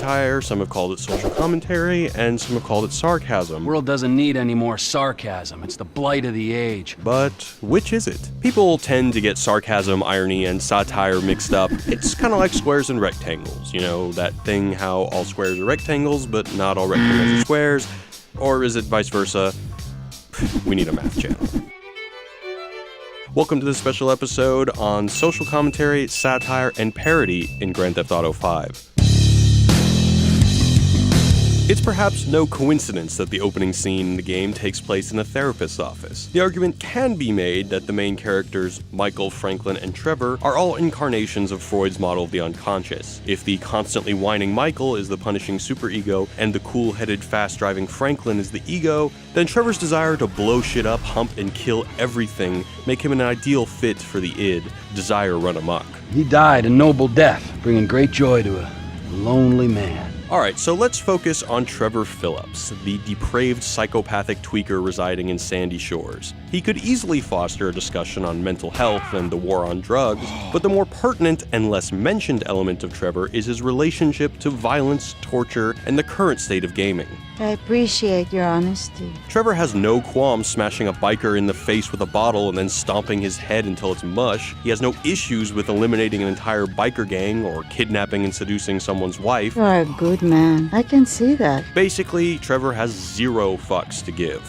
satire, some have called it social commentary, and some have called it sarcasm. The world doesn't need any more sarcasm. It's the blight of the age. But which is it? People tend to get sarcasm, irony, and satire mixed up. It's kind of like squares and rectangles. You know, that thing how all squares are rectangles, but not all rectangles are squares. Or is it vice versa? We need a math channel. Welcome to this special episode on social commentary, satire, and parody in Grand Theft Auto 5. It's perhaps no coincidence that the opening scene in the game takes place in a therapist's office. The argument can be made that the main characters, Michael, Franklin, and Trevor, are all incarnations of Freud's model of the unconscious. If the constantly whining Michael is the punishing superego, and the cool-headed, fast-driving Franklin is the ego, then Trevor's desire to blow shit up, hump, and kill everything make him an ideal fit for the id, desire run amok. He died a noble death, bringing great joy to a lonely man. Alright, so let's focus on Trevor Phillips, the depraved psychopathic tweaker residing in Sandy Shores. He could easily foster a discussion on mental health and the war on drugs, but the more pertinent and less mentioned element of Trevor is his relationship to violence, torture, and the current state of gaming. I appreciate your honesty. Trevor has no qualms smashing a biker in the face with a bottle and then stomping his head until it's mush. He has no issues with eliminating an entire biker gang or kidnapping and seducing someone's wife. You are a good man. I can see that. Basically, Trevor has zero fucks to give.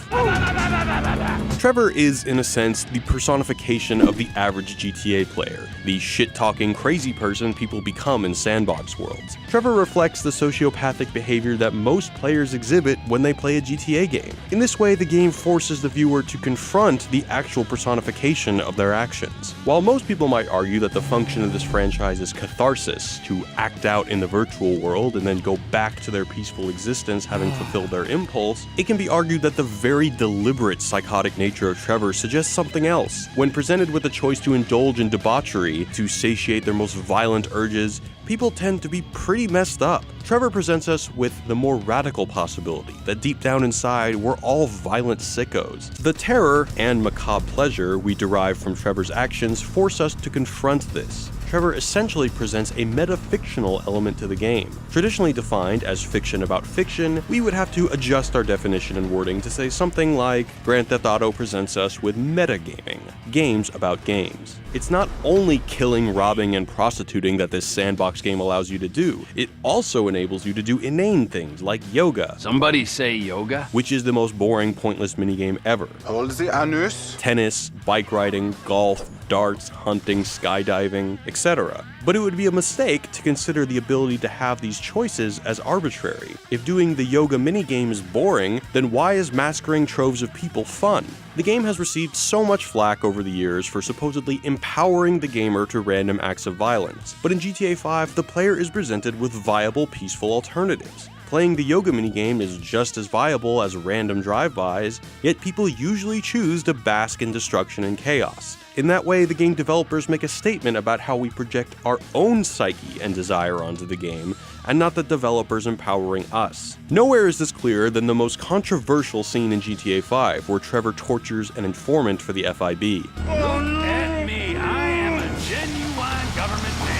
Trevor is, in a sense, the personification of the average GTA player, the shit-talking crazy person people become in sandbox worlds. Trevor reflects the sociopathic behavior that most players exhibit when they play a GTA game. In this way, the game forces the viewer to confront the actual personification of their actions. While most people might argue that the function of this franchise is catharsis, to act out in the virtual world and then go back to their peaceful existence having fulfilled their impulse, it can be argued that the very deliberate psychotic nature of Trevor suggests something else. When presented with a choice to indulge in debauchery, to satiate their most violent urges, people tend to be pretty messed up. Trevor presents us with the more radical possibility that deep down inside we're all violent sickos. The terror and macabre pleasure we derive from Trevor's actions force us to confront this. Trevor essentially presents a metafictional element to the game. Traditionally defined as fiction about fiction, we would have to adjust our definition and wording to say something like Grand Theft Auto presents us with metagaming, games about games. It's not only killing, robbing, and prostituting that this sandbox game allows you to do, it also enables you to do inane things like yoga. Somebody say yoga? Which is the most boring, pointless minigame ever. Hold the anus. Tennis, bike riding, golf, darts, hunting, skydiving, etc. But it would be a mistake to consider the ability to have these choices as arbitrary. If doing the yoga minigame is boring, then why is massacring troves of people fun? The game has received so much flack over the years for supposedly empowering the gamer to random acts of violence, but in GTA 5, the player is presented with viable, peaceful alternatives. Playing the yoga minigame is just as viable as random drive-bys, yet people usually choose to bask in destruction and chaos. In that way, the game developers make a statement about how we project our own psyche and desire onto the game, and not the developers empowering us. Nowhere is this clearer than the most controversial scene in GTA 5, where Trevor tortures an informant for the FIB. Look at me, I am a genuine government man.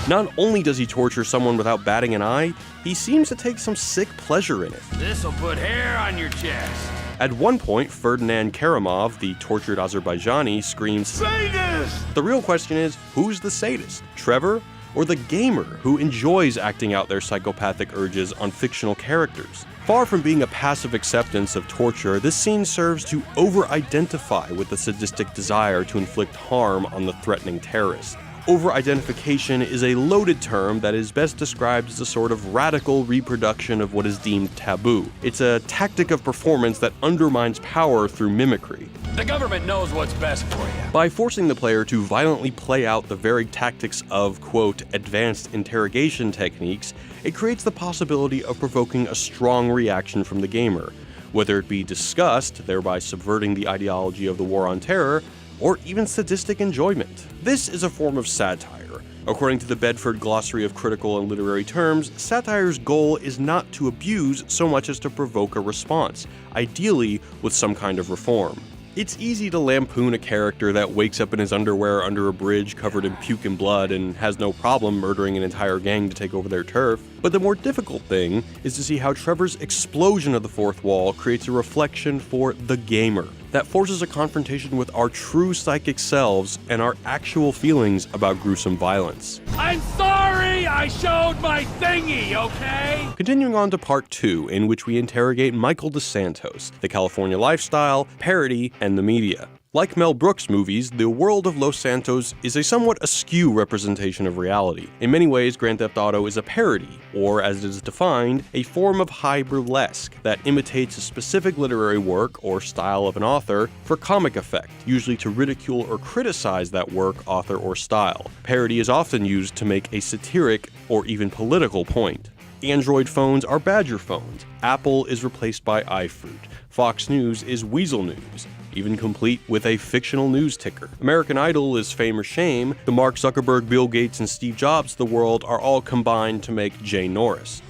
Not only does he torture someone without batting an eye, he seems to take some sick pleasure in it. This'll put hair on your chest. At one point, Ferdinand Karamov, the tortured Azerbaijani, screams, Sadist! The real question is, who's the sadist? Trevor? Or the gamer who enjoys acting out their psychopathic urges on fictional characters? Far from being a passive acceptance of torture, this scene serves to over-identify with the sadistic desire to inflict harm on the threatening terrorist. Over-identification is a loaded term that is best described as a sort of radical reproduction of what is deemed taboo. It's a tactic of performance that undermines power through mimicry. The government knows what's best for you. By forcing the player to violently play out the very tactics of, quote, advanced interrogation techniques, it creates the possibility of provoking a strong reaction from the gamer, whether it be disgust, thereby subverting the ideology of the war on terror, or even sadistic enjoyment. This is a form of satire. According to the Bedford Glossary of Critical and Literary Terms, satire's goal is not to abuse so much as to provoke a response, ideally with some kind of reform. It's easy to lampoon a character that wakes up in his underwear under a bridge covered in puke and blood and has no problem murdering an entire gang to take over their turf, but the more difficult thing is to see how Trevor's explosion of the fourth wall creates a reflection for the gamer that forces a confrontation with our true psychic selves and our actual feelings about gruesome violence. I'm sorry I showed my thingy, okay? Continuing on to part 2, in which we interrogate Michael DeSantos, the California lifestyle, parody, and the media. Like Mel Brooks' movies, the world of Los Santos is a somewhat askew representation of reality. In many ways, Grand Theft Auto is a parody, or as it is defined, a form of high burlesque that imitates a specific literary work or style of an author for comic effect, usually to ridicule or criticize that work, author, or style. Parody is often used to make a satiric or even political point. Android phones are Badger phones. Apple is replaced by iFruit. Fox News is Weasel News, even complete with a fictional news ticker. American Idol is Fame or Shame. The Mark Zuckerberg, Bill Gates, and Steve Jobs of the world are all combined to make Jay Norris.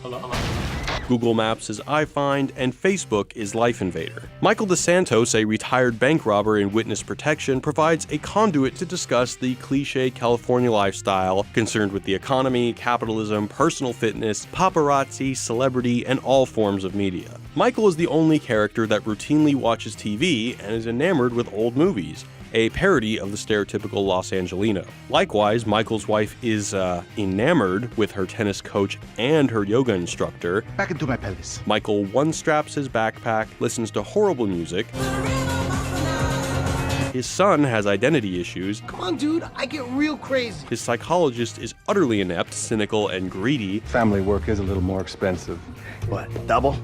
Google Maps is iFind, and Facebook is Life Invader. Michael DeSantos, a retired bank robber in witness protection, provides a conduit to discuss the cliché California lifestyle concerned with the economy, capitalism, personal fitness, paparazzi, celebrity, and all forms of media. Michael is the only character that routinely watches TV and is enamored with old movies, a parody of the stereotypical Los Angelino. Likewise, Michael's wife is enamored with her tennis coach and her yoga instructor. Back into my pelvis. Michael one-straps his backpack, listens to horrible music. His son has identity issues. Come on, dude, I get real crazy. His psychologist is utterly inept, cynical, and greedy. Family work is a little more expensive. What, double?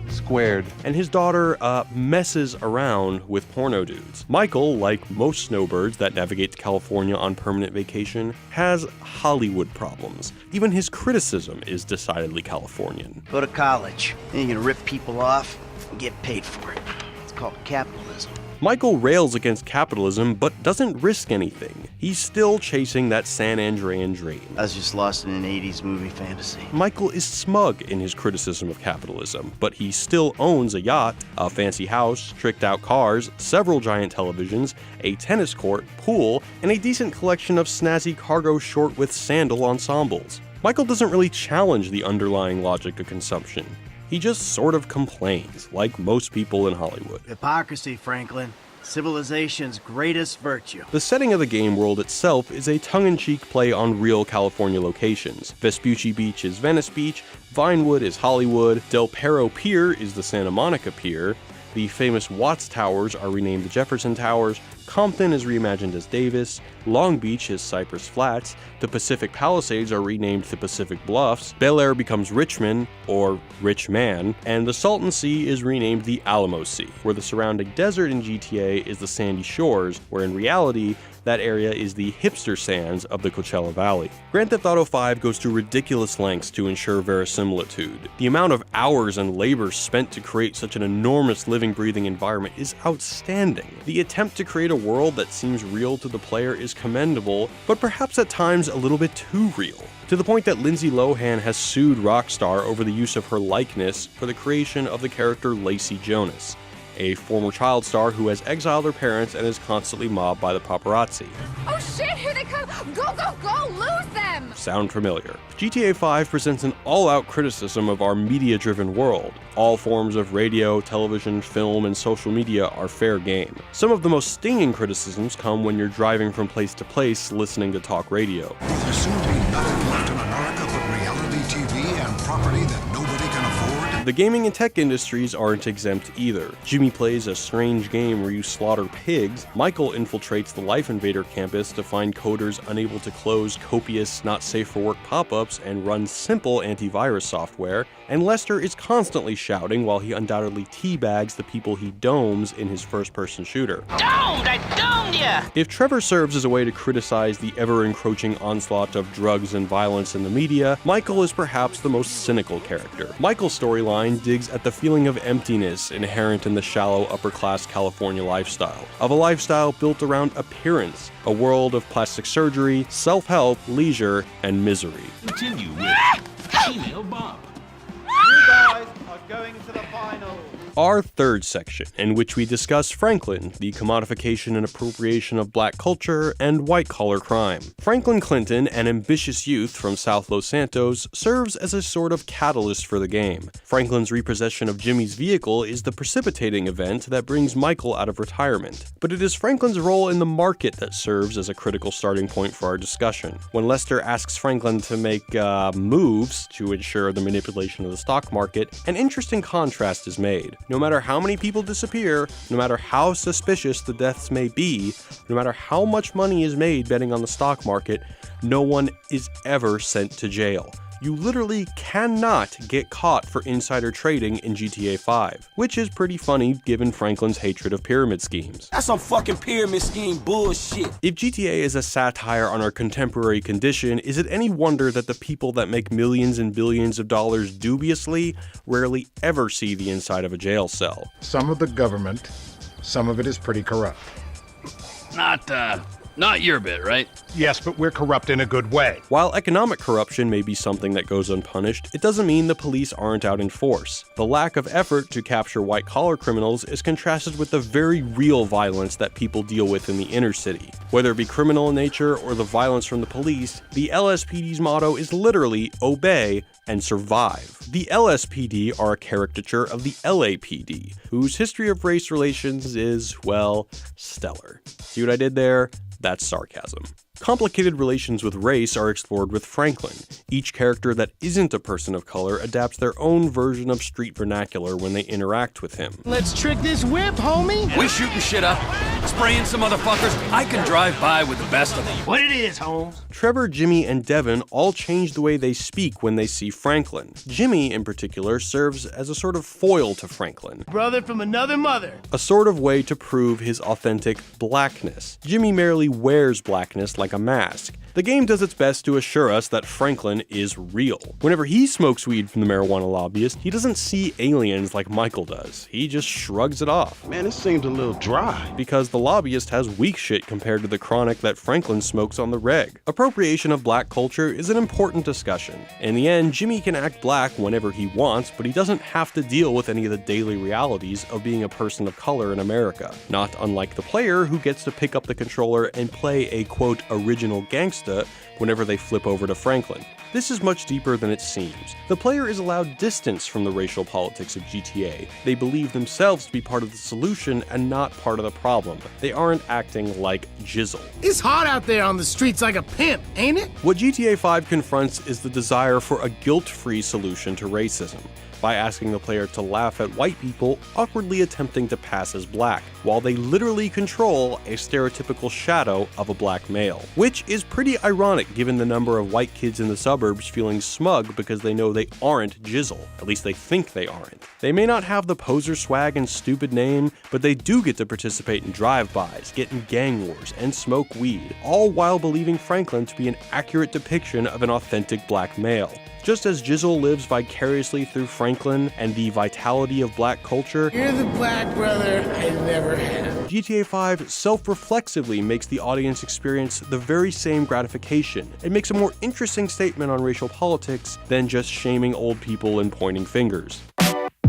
Squared. And his daughter messes around with porno dudes. Michael, like most snowbirds that navigate to California on permanent vacation, has Hollywood problems. Even his criticism is decidedly Californian. Go to college, then you're gonna rip people off and get paid for it. It's called capitalism. Michael rails against capitalism, but doesn't risk anything. He's still chasing that San Andrean dream. I was just lost in an 80s movie fantasy. Michael is smug in his criticism of capitalism, but he still owns a yacht, a fancy house, tricked-out cars, several giant televisions, a tennis court, pool, and a decent collection of snazzy cargo short with sandal ensembles. Michael doesn't really challenge the underlying logic of consumption. He just sort of complains, like most people in Hollywood. Hypocrisy, Franklin. Civilization's greatest virtue. The setting of the game world itself is a tongue-in-cheek play on real California locations. Vespucci Beach is Venice Beach, Vinewood is Hollywood, Del Perro Pier is the Santa Monica Pier, the famous Watts Towers are renamed the Jefferson Towers, Compton is reimagined as Davis, Long Beach is Cypress Flats, the Pacific Palisades are renamed the Pacific Bluffs, Bel Air becomes Richmond, or Rich Man, and the Salton Sea is renamed the Alamo Sea, where the surrounding desert in GTA is the Sandy Shores, where in reality, that area is the hipster sands of the Coachella Valley. Grand Theft Auto 5 goes to ridiculous lengths to ensure verisimilitude. The amount of hours and labor spent to create such an enormous living, breathing environment is outstanding. The attempt to create a world that seems real to the player is commendable, but perhaps at times a little bit too real. To the point that Lindsay Lohan has sued Rockstar over the use of her likeness for the creation of the character Lacey Jonas, a former child star who has exiled her parents and is constantly mobbed by the paparazzi. Oh shit, here they come! Go, go, go! Lose them! Sound familiar? GTA 5 presents an all-out criticism of our media-driven world. All forms of radio, television, film, and social media are fair game. Some of the most stinging criticisms come when you're driving from place to place listening to talk radio. There's soon to be nothing left in America but reality TV and property that nobody can afford. The gaming and tech industries aren't exempt either. Jimmy plays a strange game where you slaughter pigs, Michael infiltrates the Life Invader campus to find coders unable to close copious, not safe for work pop-ups and run simple antivirus software, and Lester is constantly shouting while he undoubtedly teabags the people he domes in his first-person shooter. Domed! I domed ya! If Trevor serves as a way to criticize the ever-encroaching onslaught of drugs and violence in the media, Michael is perhaps the most cynical character. Michael's storyline digs at the feeling of emptiness inherent in the shallow upper-class California lifestyle, of a lifestyle built around appearance, a world of plastic surgery, self-help, leisure, and misery. Continue with Female Bob. guys are going to the final. Our third section, in which we discuss Franklin, the commodification and appropriation of black culture, and white-collar crime. Franklin Clinton, an ambitious youth from South Los Santos, serves as a sort of catalyst for the game. Franklin's repossession of Jimmy's vehicle is the precipitating event that brings Michael out of retirement. But it is Franklin's role in the market that serves as a critical starting point for our discussion. When Lester asks Franklin to make moves to ensure the manipulation of the stock market, an interesting contrast is made. No matter how many people disappear, no matter how suspicious the deaths may be, no matter how much money is made betting on the stock market, no one is ever sent to jail. You literally cannot get caught for insider trading in GTA 5, which is pretty funny given Franklin's hatred of pyramid schemes. That's some fucking pyramid scheme bullshit. If GTA is a satire on our contemporary condition, is it any wonder that the people that make millions and billions of dollars dubiously rarely ever see the inside of a jail cell? Some of the government, some of it is pretty corrupt. Not your bit, right? Yes, but we're corrupt in a good way. While economic corruption may be something that goes unpunished, it doesn't mean the police aren't out in force. The lack of effort to capture white-collar criminals is contrasted with the very real violence that people deal with in the inner city. Whether it be criminal in nature or the violence from the police, the LSPD's motto is literally obey and survive. The LSPD are a caricature of the LAPD, whose history of race relations is, well, stellar. See what I did there? That's sarcasm. Complicated relations with race are explored with Franklin. Each character that isn't a person of color adapts their own version of street vernacular when they interact with him. Let's trick this whip, homie. We shooting shit up, spraying some motherfuckers. I can drive by with the best of them. What it is, Holmes? Trevor, Jimmy, and Devin all change the way they speak when they see Franklin. Jimmy, in particular, serves as a sort of foil to Franklin. Brother from another mother. A sort of way to prove his authentic blackness. Jimmy merely wears blackness like a mask. The game does its best to assure us that Franklin is real. Whenever he smokes weed from the marijuana lobbyist, he doesn't see aliens like Michael does. He just shrugs it off. Man, it seemed a little dry. Because the lobbyist has weak shit compared to the chronic that Franklin smokes on the reg. Appropriation of black culture is an important discussion. In the end, Jimmy can act black whenever he wants, but he doesn't have to deal with any of the daily realities of being a person of color in America. Not unlike the player who gets to pick up the controller and play a quote original gangsta whenever they flip over to Franklin. This is much deeper than it seems. The player is allowed distance from the racial politics of GTA. They believe themselves to be part of the solution and not part of the problem. They aren't acting like Jizzle. It's hot out there on the streets like a pimp, ain't it? What GTA 5 confronts is the desire for a guilt-free solution to racism, by asking the player to laugh at white people awkwardly attempting to pass as black, while they literally control a stereotypical shadow of a black male. Which is pretty ironic given the number of white kids in the suburbs feeling smug because they know they aren't Jizzle. At least they think they aren't. They may not have the poser swag and stupid name, but they do get to participate in drive-bys, get in gang wars, and smoke weed, all while believing Franklin to be an accurate depiction of an authentic black male. Just as Jizzle lives vicariously through Franklin and the vitality of black culture, You're the black brother I never had. GTA 5 self-reflexively makes the audience experience the very same gratification. It makes a more interesting statement on racial politics than just shaming old people and pointing fingers.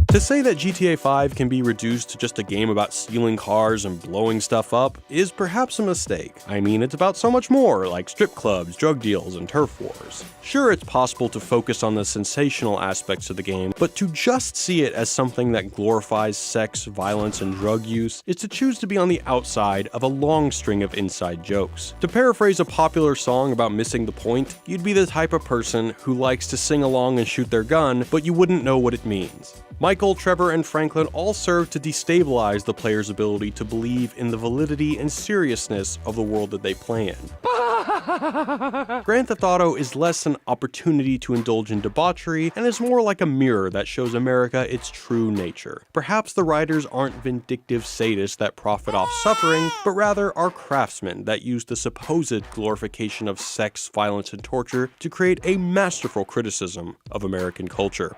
To say that GTA 5 can be reduced to just a game about stealing cars and blowing stuff up is perhaps a mistake. I mean, it's about so much more, like strip clubs, drug deals, and turf wars. Sure, it's possible to focus on the sensational aspects of the game, but to just see it as something that glorifies sex, violence, and drug use is to choose to be on the outside of a long string of inside jokes. To paraphrase a popular song about missing the point, you'd be the type of person who likes to sing along and shoot their gun, but you wouldn't know what it means. Michael, Trevor, and Franklin all serve to destabilize the player's ability to believe in the validity and seriousness of the world that they play in. Grand Theft Auto is less an opportunity to indulge in debauchery and is more like a mirror that shows America its true nature. Perhaps the writers aren't vindictive sadists that profit off suffering, but rather are craftsmen that use the supposed glorification of sex, violence, and torture to create a masterful criticism of American culture.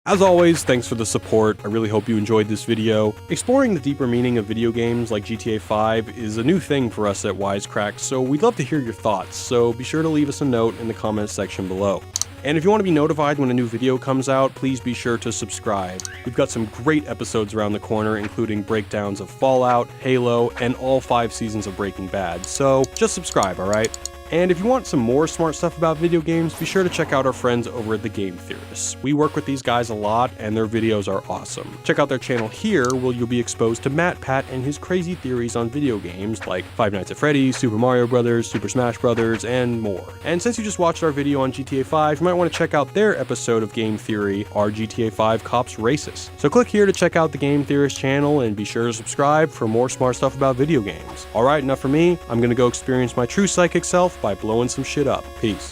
As always, thanks for the support. I really hope you enjoyed this video. Exploring the deeper meaning of video games like GTA 5 is a new thing for us at Wisecrack, so we'd love to hear your thoughts, so be sure to leave us a note in the comments section below. And if you want to be notified when a new video comes out, please be sure to subscribe. We've got some great episodes around the corner, including breakdowns of Fallout, Halo, and all 5 seasons of Breaking Bad, so just subscribe, alright? And if you want some more smart stuff about video games, be sure to check out our friends over at The Game Theorists. We work with these guys a lot, and their videos are awesome. Check out their channel here, where you'll be exposed to Matt Pat and his crazy theories on video games like Five Nights at Freddy's, Super Mario Bros., Super Smash Bros., and more. And since you just watched our video on GTA 5, you might want to check out their episode of Game Theory, Are GTA 5 Cops Racist? So click here to check out the Game Theorist channel, and be sure to subscribe for more smart stuff about video games. Alright, enough for me. I'm gonna go experience my true psychic self by blowing some shit up. Peace.